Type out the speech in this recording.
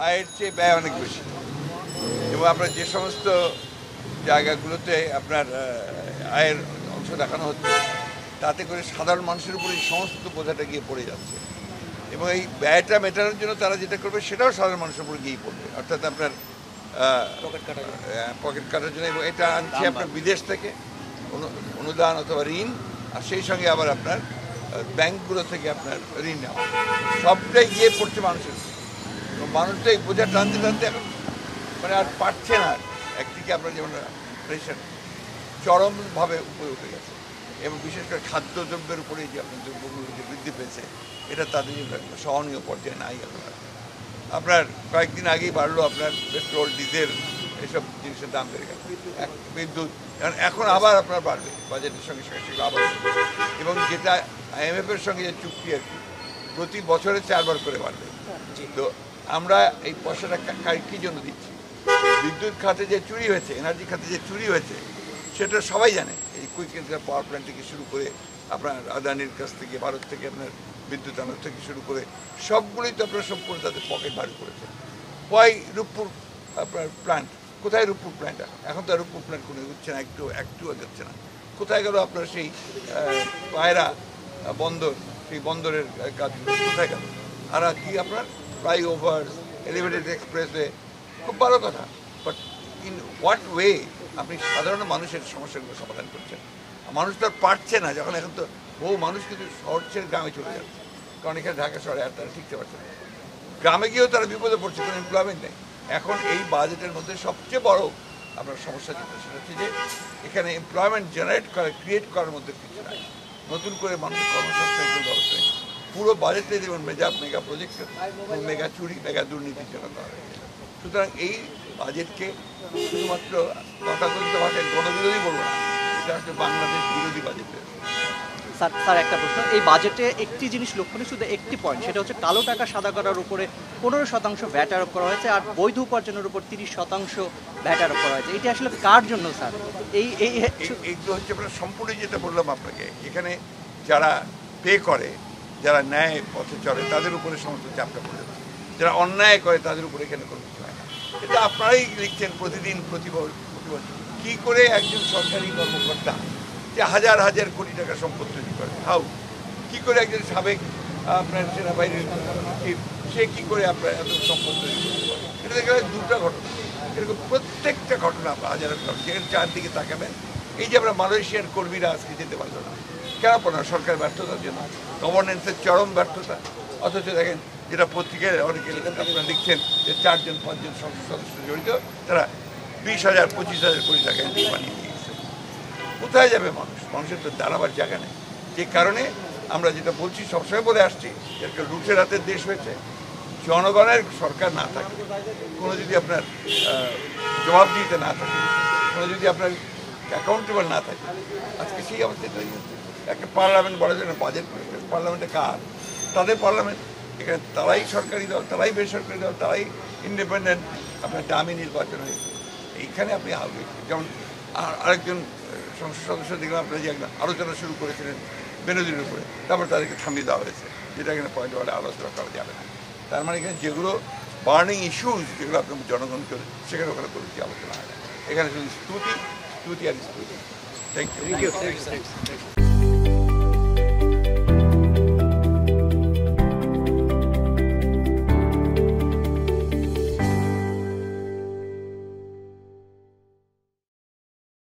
আয়ের চেয়ে ব্যয় অনেক বেশি, এবং আপনার যে সমস্ত জায়গাগুলোতে আপনার আয়ের অংশ দেখানো হচ্ছে তাতে করে সাধারণ মানুষের উপরে সমস্ত বোঝাটা গিয়ে পড়ে যাচ্ছে, এবং এই ব্যয়টা মেটানোর জন্য তারা যেটা করবে সেটাও সাধারণ মানুষের উপরে গিয়ে পড়বে, অর্থাৎ আপনার পকেট কাটার জন্য। এবং এটা আনছে আপনার বিদেশ থেকে অনুদান অথবা ঋণ, আর সেই সঙ্গে আবার আপনার ব্যাংকগুলো থেকে আপনার ঋণ নেওয়া, সবটাই গিয়ে পড়ছে মানুষের। মানুষটা এই বোঝা টানতে টানতে এখন মানে আর পারছে না। একদিকে আপনার যেমন প্রেশার চরমভাবে উপরে উঠে গেছে, এবং বিশেষ করে খাদ্যদ্রব্যের উপরে যে আপনার দ্রব্যগুলো যে বৃদ্ধি পেয়েছে এটা তাদের জন্য সহনীয় পর্যায়ে নাই। আপনার কয়েকদিন আগেই বাড়লো আপনার পেট্রোল, ডিজেল, এসব জিনিসের দাম বেড়ে গেছে, বিদ্যুৎ এখন আবার আপনার বাড়বে বাজেটের সঙ্গে সঙ্গে, সেগুলো আবার। এবং যেটা IMF-এর সঙ্গে যে চুক্তি আর কি, প্রতি বছরে 4 বার করে বাড়বে। তো আমরা এই পয়সাটা কী জন্য দিচ্ছি? বিদ্যুৎ খাতে যে চুরি হয়েছে, এনার্জি খাতে যে চুরি হয়েছে সেটা সবাই জানে। এই কুইক ইন্টার পাওয়ার প্ল্যান্ট থেকে শুরু করে আপনার আদানির কাছ থেকে, ভারত থেকে আপনার বিদ্যুৎ আনার থেকে শুরু করে সবগুলোই তো আপনার সম্পূর্ণ তাদের পকেট ভারী করেছে। ওই রূপপুর আপনার প্ল্যান্ট, কোথায় রূপপুর প্ল্যান্ট? এখন তো রূপপুর প্ল্যান্ট কোনো এগোচ্ছে না, একটু এগোচ্ছে না। কোথায় গেল আপনার সেই পায়রা বন্দর, সেই বন্দরের কাজগুলো কোথায় গেল? আর কি আপনার ফ্লাইওভার, এলিভেটেড এক্সপ্রেসওয়ে, খুব ভালো কথা, বাট ইন হোয়াট ওয়ে আপনি সাধারণ মানুষের সমস্যাগুলো সমাধান করছেন? মানুষ তো আর পারছে না, যখন এখন তো বহু মানুষ কিন্তু শহর ছেড়ে গ্রামে চলে যাচ্ছে, কারণ এখানে ঢাকা শহরে আর তারা ঠিকতে পারছে না। গ্রামে গিয়েও তারা বিপদে পড়ছে, কোনো এমপ্লয়মেন্ট নেই। এখন এই বাজেটের মধ্যে সবচেয়ে বড় আপনার সমস্যা যেটা, সেটা হচ্ছে যে এখানে এমপ্লয়মেন্ট জেনারেট করা, ক্রিয়েট করার মধ্যে কিছু নাই, নতুন করে মানুষ কর্মসংস্থানের কোনো ব্যবস্থা নেই। পুরো বাজেটটাই দেখুন মেগা প্রজেক্ট, মেগা চুরি, মেগা দুর্নীতির জন্য করা হয়েছে। সুতরাং এই বাজেটকে শুধুমাত্র তথাকথিত ভাষায় গণবিরোধী বলবো না, এটা হচ্ছে বাংলাদেশ বিরোধী বাজেট। স্যার একটা প্রশ্ন, এই বাজেটে একটি জিনিস লক্ষণীয়, শুধু একটি পয়েন্ট, সেটা হচ্ছে কালো টাকা সাদা করার উপরে 15% ভ্যাট আরোপ করা হয়েছে, আর বৈধ উপার্জনের উপর 30% ভ্যাট আরোপ করা হয়েছে। এটি আসলে কার জন্য স্যার? এইগুলো হচ্ছে আপনার সম্পূর্ণ যেটা বললাম আপনাকে, এখানে যারা পে করে, যারা ন্যায় পথে চলে তাদের উপরে সমস্ত চাপটা পড়ে যাচ্ছে, যারা অন্যায় করে তাদের উপরে এখানে কোনো কিছু হয় না। এটা আপনারাই লিখছেন প্রতিদিন, প্রতি বছর কী করে একজন সরকারি কর্মকর্তা যে হাজার হাজার কোটি টাকা সম্পদ তৈরি করে, হাউ কী করে একজন সাবেক আপনার সেনাবাহিনীর চিফ, সে কী করে আপনার এত সম্পদ তৈরি করতে পারে? এটা দেখে দুটা ঘটনা, এরকম প্রত্যেকটা ঘটনা হাজার যেখানে চারদিকে তাকাবেন। এই যে আমরা মালয়েশিয়ার কর্মীরা আজকে যেতে পারলো না, কেন পারল না? সরকার ব্যর্থতার জন্য, গভর্নেন্সের চরম ব্যর্থতা। অথচ দেখেন যেটা পত্রিকায় অনেকে আপনারা লিখছেন যে 4-5 সংসদ সদস্য জড়িত, তারা 20,000 25,000 কোটি টাকা বানিয়ে দিয়ে গেছে। কোথায় যাবে মানুষ? মানুষের তো দাঁড়াবার জায়গা নেই। যে কারণে আমরা যেটা বলছি, সবসময় বলে আসছি, একটা লুটের হাতের দেশ হয়েছে। জনগণের সরকার না থাকে, কোনো যদি আপনার জবাবদিহিতে না থাকে, কোনো যদি আপনার অ্যাকাউন্টেবল না থাকে, আজকে সেই অবস্থা তৈরি হচ্ছে। একটা পার্লামেন্ট বলা যায় না, বাজেট পার্লামেন্টে কার? তাদের পার্লামেন্ট। এখানে তারাই সরকারি দল, তারাই বেসরকারি দল, তারাই ইন্ডিপেন্ডেন্ট, আপনার দামি নির্বাচন হয়েছে। এইখানে আপনি যেমন আরেকজন সংসদ সদস্য দেখলাম আপনারা যে একটা আলোচনা শুরু করেছিলেন বেনজিরের উপরে, তারপর তাদেরকে থামিয়ে দেওয়া হয়েছে, যেটা এখানে পয়েন্ট ওয়ার্ডে আলোচনা করা যাবে না। তার মানে এখানে যেগুলো বার্নিং ইস্যুজ, যেগুলো আপনার জনগণ করে, সেখানে ওখানে কোনো কিছু আলোচনা হয় না। এখানে শুধু স্তুতি আর স্তুতি। Thank you.